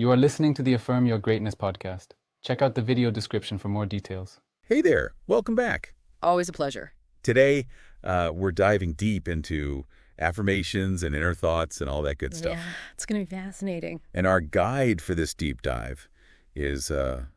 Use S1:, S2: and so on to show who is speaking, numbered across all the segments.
S1: You are listening to the Affirm Your Greatness podcast. Check out the video description for more details.
S2: Hey there, welcome back.
S3: Always a pleasure.
S2: Today, we're diving deep into affirmations and inner thoughts and all that good stuff.
S3: Yeah, it's going to be fascinating.
S2: And our guide for this deep dive is, none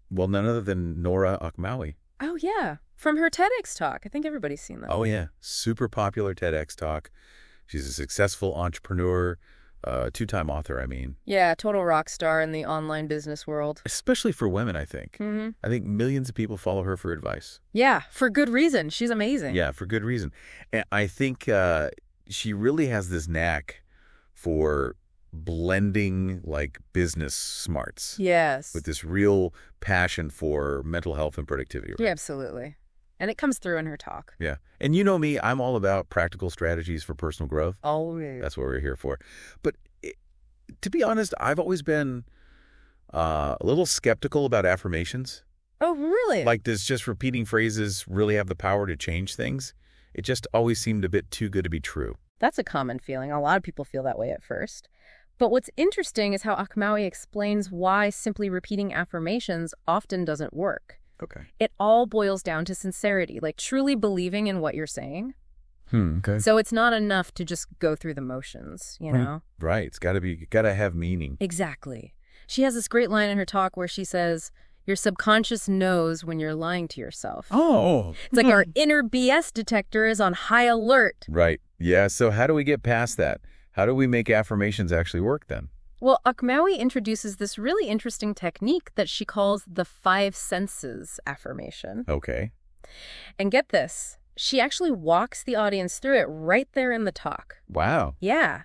S2: other than Nora Achmaoui.
S3: Oh, yeah. From her TEDx talk. I think everybody's seen that.
S2: Oh, yeah. Super popular TEDx talk. She's a successful entrepreneur, two-time author, I mean.
S3: Yeah, total rock star in the online business world.
S2: Especially for women, I think.
S3: Mm-hmm.
S2: I think millions of people follow her for advice.
S3: Yeah, for good reason. She's amazing.
S2: Yeah, for good reason. And I think she really has this knack for blending like business smarts.
S3: Yes.
S2: With this real passion for mental health and productivity. Right?
S3: Yeah, absolutely. And it comes through in her talk.
S2: Yeah. And you know me, I'm all about practical strategies for personal growth.
S3: Always.
S2: That's what we're here for. But to be honest, I've always been a little skeptical about affirmations.
S3: Oh, really?
S2: Like, does just repeating phrases really have the power to change things? It just always seemed a bit too good to be true.
S3: That's a common feeling. A lot of people feel that way at first. But what's interesting is how Achmaoui explains why simply repeating affirmations often doesn't work.
S2: Okay.
S3: It all boils down to sincerity, like truly believing in what you're saying.
S2: Okay.
S3: So it's not enough to just go through the motions, you know?
S2: Right. It's gotta have meaning.
S3: Exactly. She has this great line in her talk where she says, your subconscious knows when you're lying to yourself.
S2: Oh.
S3: It's like our inner BS detector is on high alert.
S2: Right. Yeah. So how do we get past that? How do we make affirmations actually work then?
S3: Well, Achmaoui introduces this really interesting technique that she calls the 5 senses affirmation.
S2: Okay.
S3: And get this, she actually walks the audience through it right there in the talk.
S2: Wow.
S3: Yeah.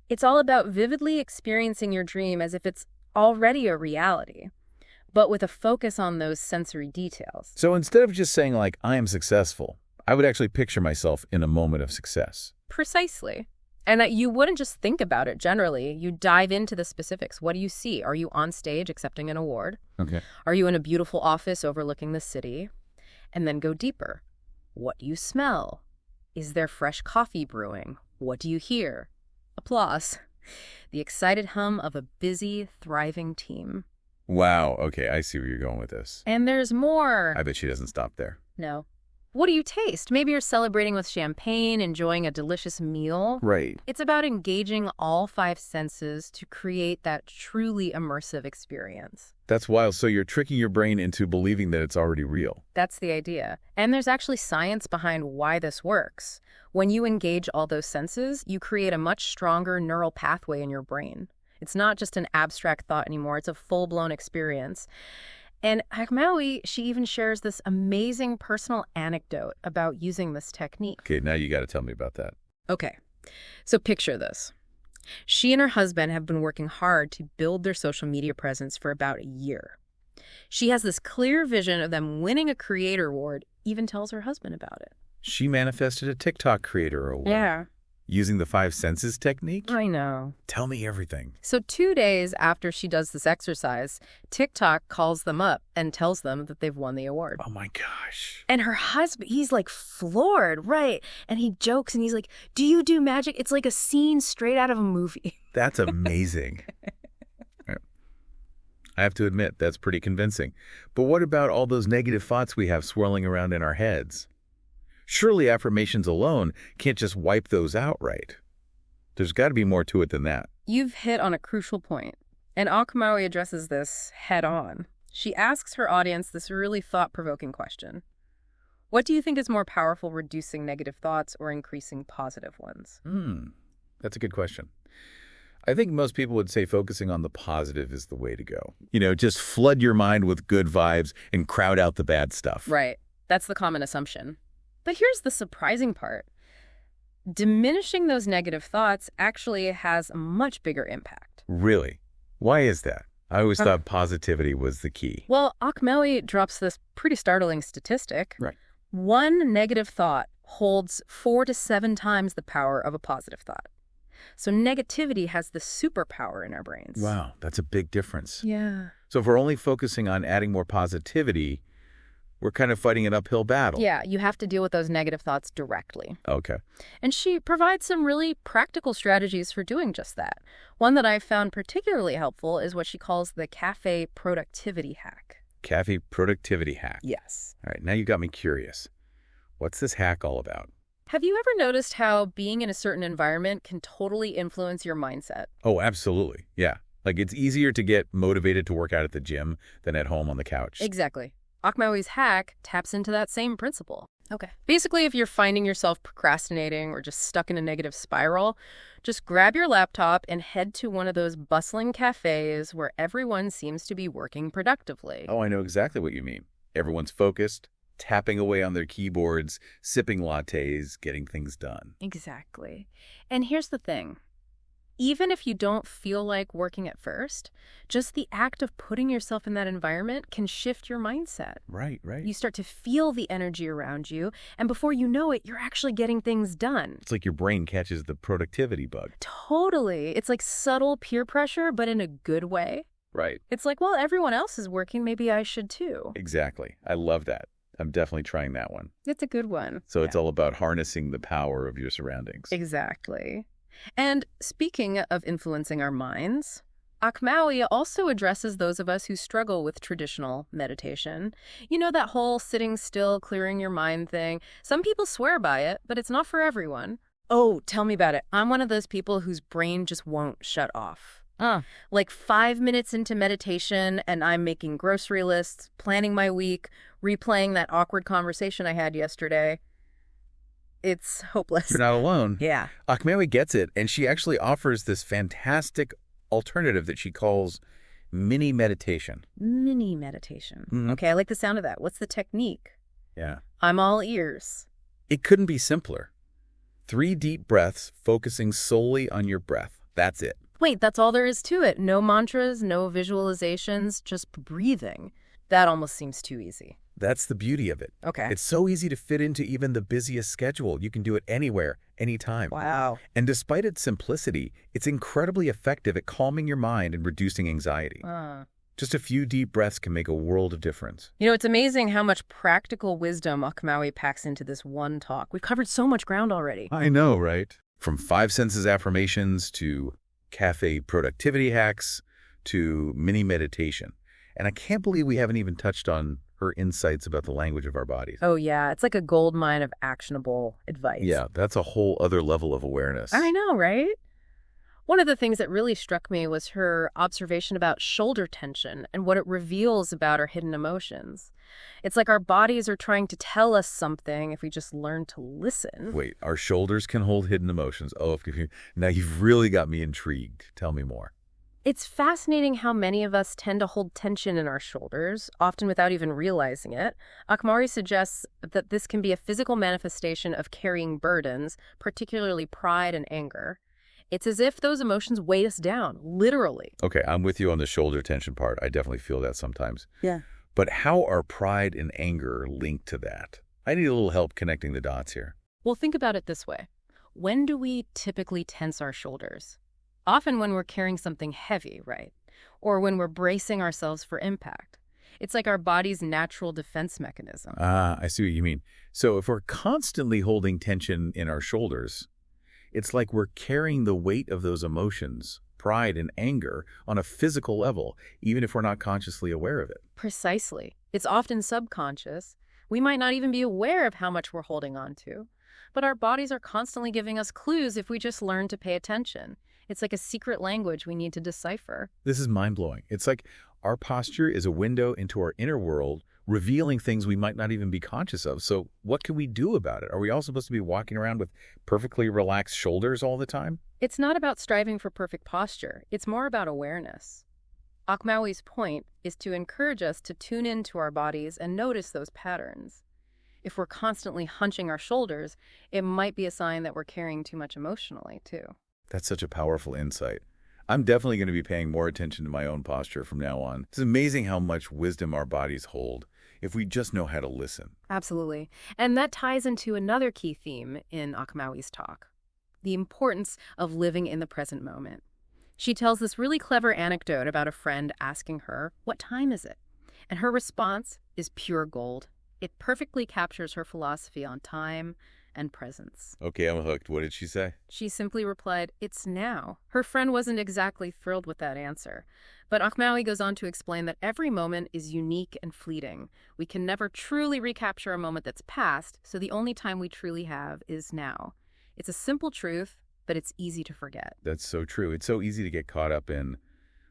S3: It's all about vividly experiencing your dream as if it's already a reality, but with a focus on those sensory details.
S2: So instead of just saying like, I am successful, I would actually picture myself in a moment of success.
S3: Precisely. And that you wouldn't just think about it generally. You dive into the specifics. What do you see? Are you on stage accepting an award?
S2: Okay.
S3: Are you in a beautiful office overlooking the city? And then go deeper. What do you smell? Is there fresh coffee brewing? What do you hear? Applause. The excited hum of a busy, thriving team.
S2: Wow. Okay. I see where you're going with this.
S3: And there's more.
S2: I bet she doesn't stop there.
S3: No. What do you taste? Maybe you're celebrating with champagne, enjoying a delicious meal.
S2: Right.
S3: It's about engaging all 5 senses to create that truly immersive experience.
S2: That's wild. So you're tricking your brain into believing that it's already real.
S3: That's the idea. And there's actually science behind why this works. When you engage all those senses, you create a much stronger neural pathway in your brain. It's not just an abstract thought anymore. It's a full-blown experience. And Achmaoui, she even shares this amazing personal anecdote about using this technique.
S2: Okay, now you got to tell me about that.
S3: Okay, so picture this. She and her husband have been working hard to build their social media presence for about a year. She has this clear vision of them winning a creator award, even tells her husband about it.
S2: She manifested a TikTok creator award.
S3: Yeah.
S2: Using the 5 senses technique?
S3: I know.
S2: Tell me everything.
S3: So 2 days after she does this exercise, TikTok calls them up and tells them that they've won the award.
S2: Oh my gosh.
S3: And her husband, he's like floored, right? And he jokes and he's like, do you do magic? It's like a scene straight out of a movie.
S2: That's amazing. I have to admit, that's pretty convincing. But what about all those negative thoughts we have swirling around in our heads? Surely affirmations alone can't just wipe those out, right? There's got to be more to it than that.
S3: You've hit on a crucial point, and Achmaoui addresses this head on. She asks her audience this really thought-provoking question. What do you think is more powerful, reducing negative thoughts or increasing positive ones?
S2: That's a good question. I think most people would say focusing on the positive is the way to go. You know, just flood your mind with good vibes and crowd out the bad stuff.
S3: Right. That's the common assumption. But here's the surprising part. Diminishing those negative thoughts actually has a much bigger impact.
S2: Really? Why is that? I always thought positivity was the key.
S3: Well, Achmaoui drops this pretty startling statistic.
S2: Right.
S3: 1 negative thought holds 4 to 7 times the power of a positive thought. So negativity has the superpower in our brains.
S2: Wow, that's a big difference.
S3: Yeah.
S2: So if we're only focusing on adding more positivity, We're kind of fighting an uphill battle.
S3: Yeah, you have to deal with those negative thoughts directly.
S2: Okay.
S3: And she provides some really practical strategies for doing just that. One that I've found particularly helpful is what she calls the cafe productivity hack.
S2: Cafe productivity hack.
S3: Yes.
S2: All right, now you got me curious. What's this hack all about?
S3: Have you ever noticed how being in a certain environment can totally influence your mindset?
S2: Oh, absolutely. Yeah. Like it's easier to get motivated to work out at the gym than at home on the couch.
S3: Exactly. Achmaoui's hack taps into that same principle. Okay. Basically, if you're finding yourself procrastinating or just stuck in a negative spiral, just grab your laptop and head to one of those bustling cafes where everyone seems to be working productively.
S2: Oh, I know exactly what you mean. Everyone's focused, tapping away on their keyboards, sipping lattes, getting things done.
S3: Exactly. And here's the thing. Even if you don't feel like working at first, just the act of putting yourself in that environment can shift your mindset.
S2: Right, right.
S3: You start to feel the energy around you, and before you know it, you're actually getting things done.
S2: It's like your brain catches the productivity bug.
S3: Totally. It's like subtle peer pressure, but in a good way.
S2: Right.
S3: It's like, well, everyone else is working, maybe I should too.
S2: Exactly. I love that. I'm definitely trying that one.
S3: It's a good one.
S2: So it's all about harnessing the power of your surroundings.
S3: Exactly. And speaking of influencing our minds, Achmaoui also addresses those of us who struggle with traditional meditation. You know, that whole sitting still, clearing your mind thing. Some people swear by it, but it's not for everyone. Oh, tell me about it. I'm one of those people whose brain just won't shut off. Like 5 minutes into meditation and I'm making grocery lists, planning my week, replaying that awkward conversation I had yesterday. It's hopeless.
S2: You're not alone.
S3: Yeah.
S2: Achmaoui gets it, and she actually offers this fantastic alternative that she calls mini meditation.
S3: Mini meditation.
S2: Mhm.
S3: Okay, I like the sound of that. What's the technique?
S2: Yeah.
S3: I'm all ears.
S2: It couldn't be simpler. 3 deep breaths focusing solely on your breath. That's it.
S3: Wait, that's all there is to it. No mantras, no visualizations, just breathing. That almost seems too easy.
S2: That's the beauty of it.
S3: Okay.
S2: It's so easy to fit into even the busiest schedule. You can do it anywhere, anytime.
S3: Wow.
S2: And despite its simplicity, it's incredibly effective at calming your mind and reducing anxiety. Just a few deep breaths can make a world of difference.
S3: You know, it's amazing how much practical wisdom Achmaoui packs into this one talk. We've covered so much ground already.
S2: I know, right? From 5 senses affirmations to cafe productivity hacks to mini meditation. And I can't believe we haven't even touched on her insights about the language of our bodies.
S3: Oh, yeah. It's like a gold mine of actionable advice.
S2: Yeah, that's a whole other level of awareness.
S3: I know, right? One of the things that really struck me was her observation about shoulder tension and what it reveals about our hidden emotions. It's like our bodies are trying to tell us something if we just learn to listen.
S2: Wait, our shoulders can hold hidden emotions. Oh, now you've really got me intrigued. Tell me more.
S3: It's fascinating how many of us tend to hold tension in our shoulders, often without even realizing it. Achmaoui suggests that this can be a physical manifestation of carrying burdens, particularly pride and anger. It's as if those emotions weigh us down, literally.
S2: Okay, I'm with you on the shoulder tension part. I definitely feel that sometimes.
S3: Yeah.
S2: But how are pride and anger linked to that? I need a little help connecting the dots here.
S3: Well, think about it this way. When do we typically tense our shoulders? Often when we're carrying something heavy, right? Or when we're bracing ourselves for impact. It's like our body's natural defense mechanism.
S2: I see what you mean. So if we're constantly holding tension in our shoulders, it's like we're carrying the weight of those emotions, pride and anger, on a physical level, even if we're not consciously aware of it.
S3: Precisely. It's often subconscious. We might not even be aware of how much we're holding on to. But our bodies are constantly giving us clues if we just learn to pay attention. It's like a secret language we need to decipher.
S2: This is mind-blowing. It's like our posture is a window into our inner world, revealing things we might not even be conscious of. So what can we do about it? Are we all supposed to be walking around with perfectly relaxed shoulders all the time?
S3: It's not about striving for perfect posture. It's more about awareness. Achmaoui's point is to encourage us to tune into our bodies and notice those patterns. If we're constantly hunching our shoulders, it might be a sign that we're carrying too much emotionally, too.
S2: That's such a powerful insight. I'm definitely going to be paying more attention to my own posture from now on. It's amazing how much wisdom our bodies hold if we just know how to listen.
S3: Absolutely. And that ties into another key theme in Achmaoui's talk, the importance of living in the present moment. She tells this really clever anecdote about a friend asking her, "What time is it?" And her response is pure gold. It perfectly captures her philosophy on time and presence.
S2: Okay, I'm hooked. What did she say?
S3: She simply replied, "It's now." Her friend wasn't exactly thrilled with that answer. But Achmaoui goes on to explain that every moment is unique and fleeting. We can never truly recapture a moment that's past, so the only time we truly have is now. It's a simple truth, but it's easy to forget.
S2: That's so true. It's so easy to get caught up in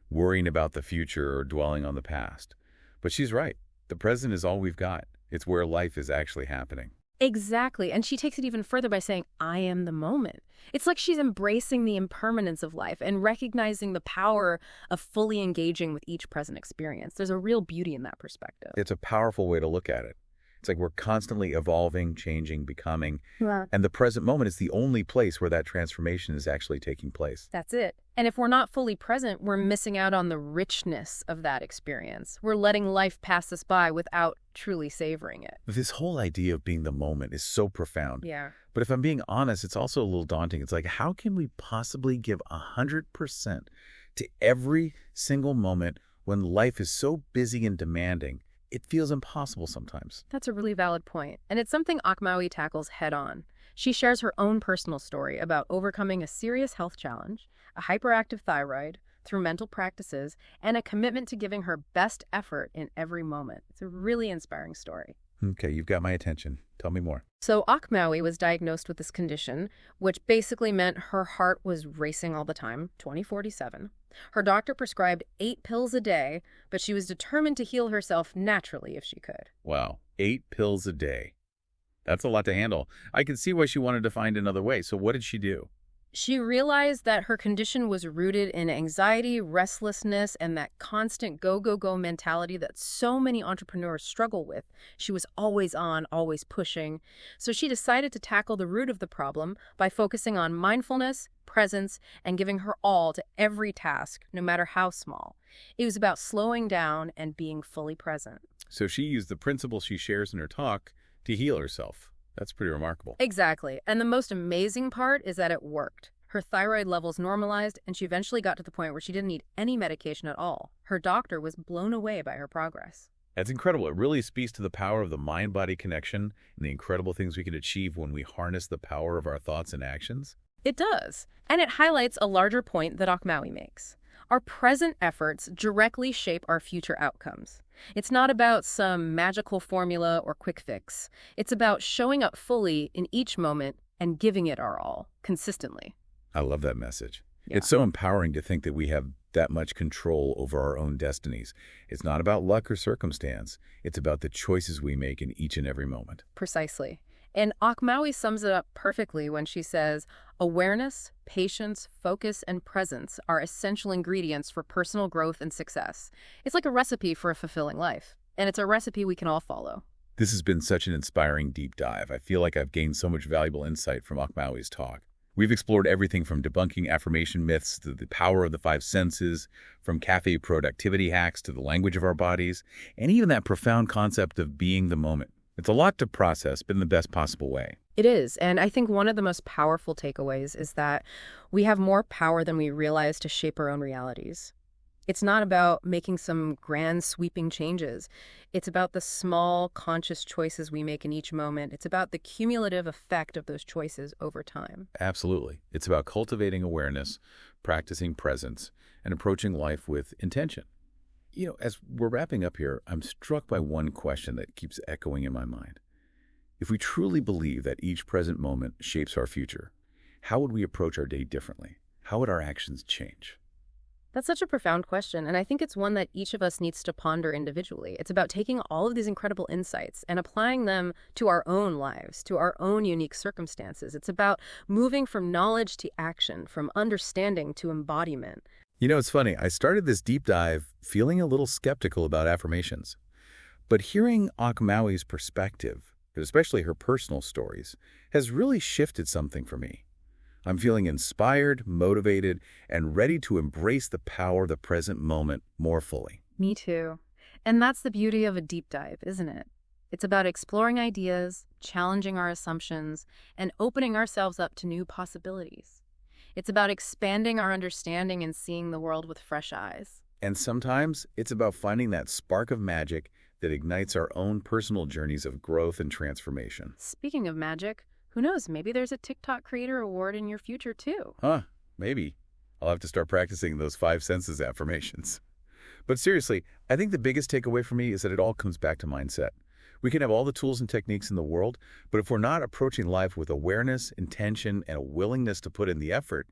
S2: worrying about the future or dwelling on the past. But she's right. The present is all we've got. It's where life is actually happening.
S3: Exactly. And she takes it even further by saying, "I am the moment." It's like she's embracing the impermanence of life and recognizing the power of fully engaging with each present experience. There's a real beauty in that perspective.
S2: It's a powerful way to look at it. It's like we're constantly evolving, changing, becoming.
S3: Yeah.
S2: And the present moment is the only place where that transformation is actually taking place.
S3: That's it. And if we're not fully present, we're missing out on the richness of that experience. We're letting life pass us by without truly savoring it.
S2: This whole idea of being the moment is so profound.
S3: Yeah.
S2: But if I'm being honest, it's also a little daunting. It's like, how can we possibly give 100% to every single moment when life is so busy and demanding? It feels impossible sometimes.
S3: That's a really valid point. And it's something Achmaoui tackles head on. She shares her own personal story about overcoming a serious health challenge, a hyperactive thyroid, through mental practices, and a commitment to giving her best effort in every moment. It's a really inspiring story.
S2: Okay, you've got my attention. Tell me more.
S3: So Achmaoui was diagnosed with this condition, which basically meant her heart was racing all the time, 24/7. Her doctor prescribed 8 pills a day, but she was determined to heal herself naturally if she could.
S2: Wow, 8 pills a day. That's a lot to handle. I can see why she wanted to find another way. So what did she do?
S3: She realized that her condition was rooted in anxiety, restlessness, and that constant go, go, go mentality that so many entrepreneurs struggle with. She was always on, always pushing. So she decided to tackle the root of the problem by focusing on mindfulness, presence, and giving her all to every task, no matter how small. It was about slowing down and being fully present.
S2: So she used the principle she shares in her talk to heal herself. That's pretty remarkable.
S3: Exactly. And the most amazing part is that it worked. Her thyroid levels normalized, and she eventually got to the point where she didn't need any medication at all. Her doctor was blown away by her progress.
S2: That's incredible. It really speaks to the power of the mind-body connection and the incredible things we can achieve when we harness the power of our thoughts and actions.
S3: It does. And it highlights a larger point that Achmaoui makes. Our present efforts directly shape our future outcomes. It's not about some magical formula or quick fix. It's about showing up fully in each moment and giving it our all, consistently.
S2: I love that message.
S3: Yeah.
S2: It's so empowering to think that we have that much control over our own destinies. It's not about luck or circumstance. It's about the choices we make in each and every moment.
S3: Precisely. And Achmaoui sums it up perfectly when she says, awareness, patience, focus, and presence are essential ingredients for personal growth and success. It's like a recipe for a fulfilling life, and it's a recipe we can all follow.
S2: This has been such an inspiring deep dive. I feel like I've gained so much valuable insight from Achmaoui's talk. We've explored everything from debunking affirmation myths to the power of the 5 senses, from cafe productivity hacks to the language of our bodies, and even that profound concept of being the moment. It's a lot to process, but in the best possible way.
S3: It is, and I think one of the most powerful takeaways is that we have more power than we realize to shape our own realities. It's not about making some grand sweeping changes. It's about the small conscious choices we make in each moment. It's about the cumulative effect of those choices over time.
S2: Absolutely. It's about cultivating awareness, practicing presence, and approaching life with intention. You know, as we're wrapping up here, I'm struck by one question that keeps echoing in my mind. If we truly believe that each present moment shapes our future, how would we approach our day differently? How would our actions change?
S3: That's such a profound question, and I think it's one that each of us needs to ponder individually. It's about taking all of these incredible insights and applying them to our own lives, to our own unique circumstances. It's about moving from knowledge to action, from understanding to embodiment.
S2: You know, it's funny. I started this deep dive feeling a little skeptical about affirmations. But hearing Achmaoui's perspective, especially her personal stories, has really shifted something for me. I'm feeling inspired, motivated, and ready to embrace the power of the present moment more fully.
S3: Me too. And that's the beauty of a deep dive, isn't it? It's about exploring ideas, challenging our assumptions, and opening ourselves up to new possibilities. It's about expanding our understanding and seeing the world with fresh eyes.
S2: And sometimes it's about finding that spark of magic that ignites our own personal journeys of growth and transformation.
S3: Speaking of magic, who knows, maybe there's a TikTok Creator Award in your future too.
S2: Huh, maybe. I'll have to start practicing those 5 senses affirmations. But seriously, I think the biggest takeaway for me is that it all comes back to mindset. We can have all the tools and techniques in the world, but if we're not approaching life with awareness, intention, and a willingness to put in the effort,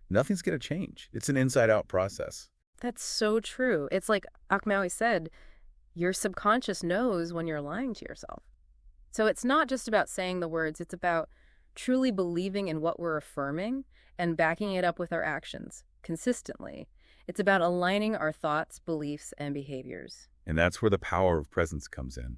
S2: nothing's going to change. It's an inside-out process.
S3: That's so true. It's like Achmaoui said, your subconscious knows when you're lying to yourself. So it's not just about saying the words, it's about truly believing in what we're affirming and backing it up with our actions consistently. It's about aligning our thoughts, beliefs, and behaviors.
S2: And that's where the power of presence comes in.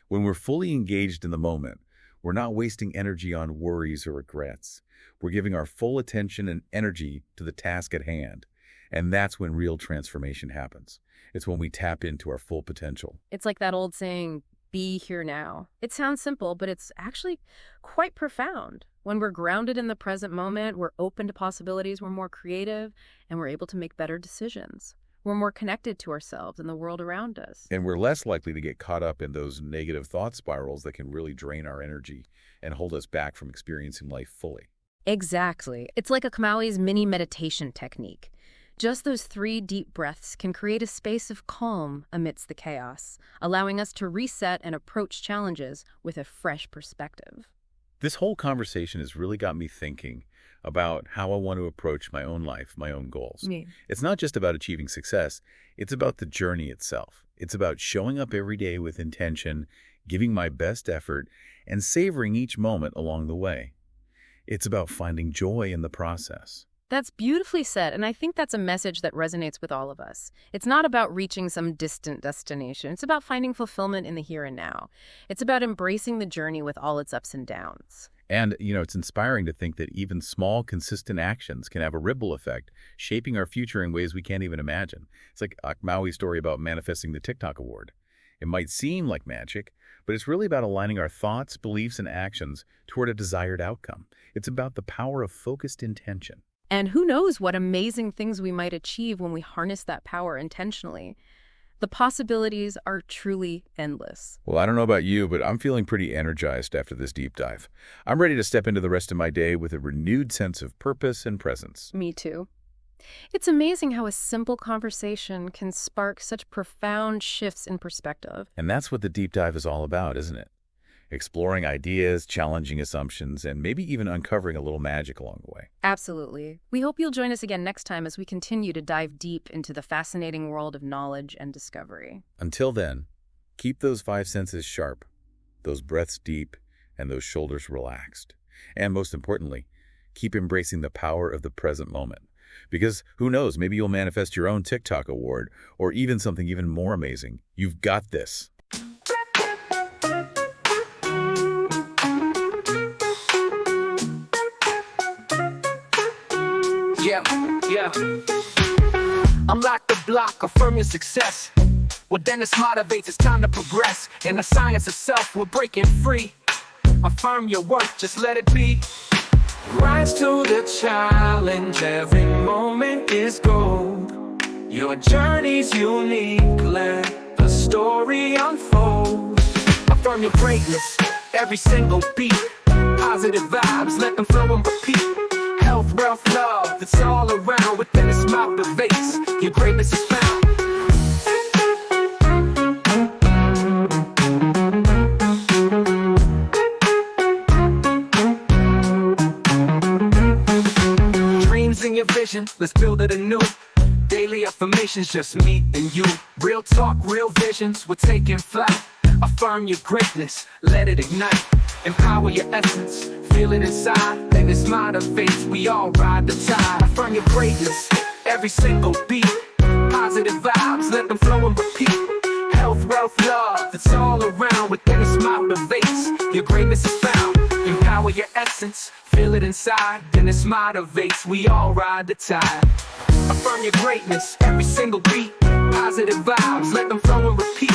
S2: When we're fully engaged in the moment, we're not wasting energy on worries or regrets. We're giving our full attention and energy to the task at hand. And that's when real transformation happens. It's when we tap into our full potential.
S3: It's like that old saying, be here now. It sounds simple, but it's actually quite profound. When we're grounded in the present moment, we're open to possibilities, we're more creative, and we're able to make better decisions. We're more connected to ourselves and the world around us.
S2: And we're less likely to get caught up in those negative thought spirals that can really drain our energy and hold us back from experiencing life fully.
S3: Exactly. It's like Achmaoui's mini meditation technique. Just those 3 deep breaths can create a space of calm amidst the chaos, allowing us to reset and approach challenges with a fresh perspective.
S2: This whole conversation has really got me thinking about how I want to approach my own life, my own goals.
S3: Yeah.
S2: It's not just about achieving success. It's about the journey itself. It's about showing up every day with intention, giving my best effort, and savoring each moment along the way. It's about finding joy in the process.
S3: That's beautifully said, and I think that's a message that resonates with all of us. It's not about reaching some distant destination. It's about finding fulfillment in the here and now. It's about embracing the journey with all its ups and downs.
S2: And, it's inspiring to think that even small, consistent actions can have a ripple effect, shaping our future in ways we can't even imagine. It's like Achmaoui's story about manifesting the TikTok award. It might seem like magic, but it's really about aligning our thoughts, beliefs, and actions toward a desired outcome. It's about the power of focused intention.
S3: And who knows what amazing things we might achieve when we harness that power intentionally. The possibilities are truly endless.
S2: Well, I don't know about you, but I'm feeling pretty energized after this deep dive. I'm ready to step into the rest of my day with a renewed sense of purpose and presence.
S3: Me too. It's amazing how a simple conversation can spark such profound shifts in perspective.
S2: And that's what the deep dive is all about, isn't it? Exploring ideas, challenging assumptions, and maybe even uncovering a little magic along the way.
S3: Absolutely. We hope you'll join us again next time as we continue to dive deep into the fascinating world of knowledge and discovery.
S2: Until then, keep those 5 senses sharp, those breaths deep, and those shoulders relaxed. And most importantly, keep embracing the power of the present moment. Because who knows, maybe you'll manifest your own TikTok award, or even something even more amazing. You've got this.
S4: Yeah. Unlock the block, affirm your success. Well, then it's motivates, it's time to progress. In the science of self, we're breaking free. Affirm your worth, just let it be. Rise to the challenge, every moment is gold. Your journey's unique, let the story unfold. Affirm your greatness, every single beat. Positive vibes, let them flow and repeat. Health, wealth, love, it's all around. Within a smile pervades, your greatness is found. Dreams in your vision, let's build it anew. Daily affirmations, just me and you. Real talk, real visions, we're taking flight. Affirm your greatness, let it ignite. Empower your essence, feel it inside. Then it's motivates, we all ride the tide. Affirm your greatness, every single beat. Positive vibes, let them flow and repeat. Health, wealth, love, it's all around. Within a smile pervades, your greatness is found. Empower your essence, feel it inside. Then it's motivates, we all ride the tide. Affirm your greatness, every single beat. Positive vibes, let them flow and repeat.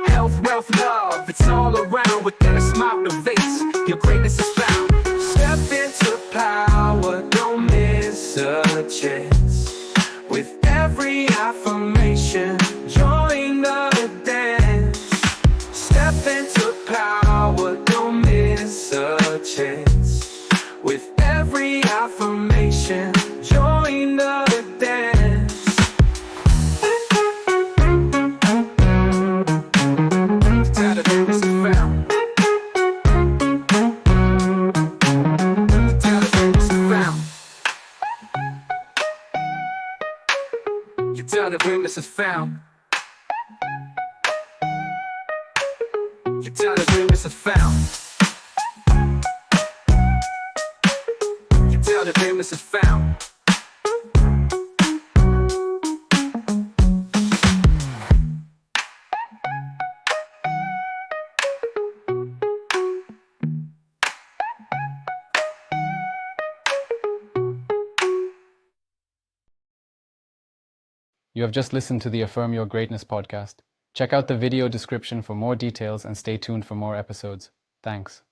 S4: Health, wealth, love, it's all around. Within a smile pervades, your greatness is found. Step into power, don't miss a chance. With every affirmation, join the dance. You tell the dreamless is found. You tell the dreamless is found. You tell the dreamless is found.
S1: You have just listened to the Affirm Your Greatness podcast. Check out the video description for more details and stay tuned for more episodes. Thanks.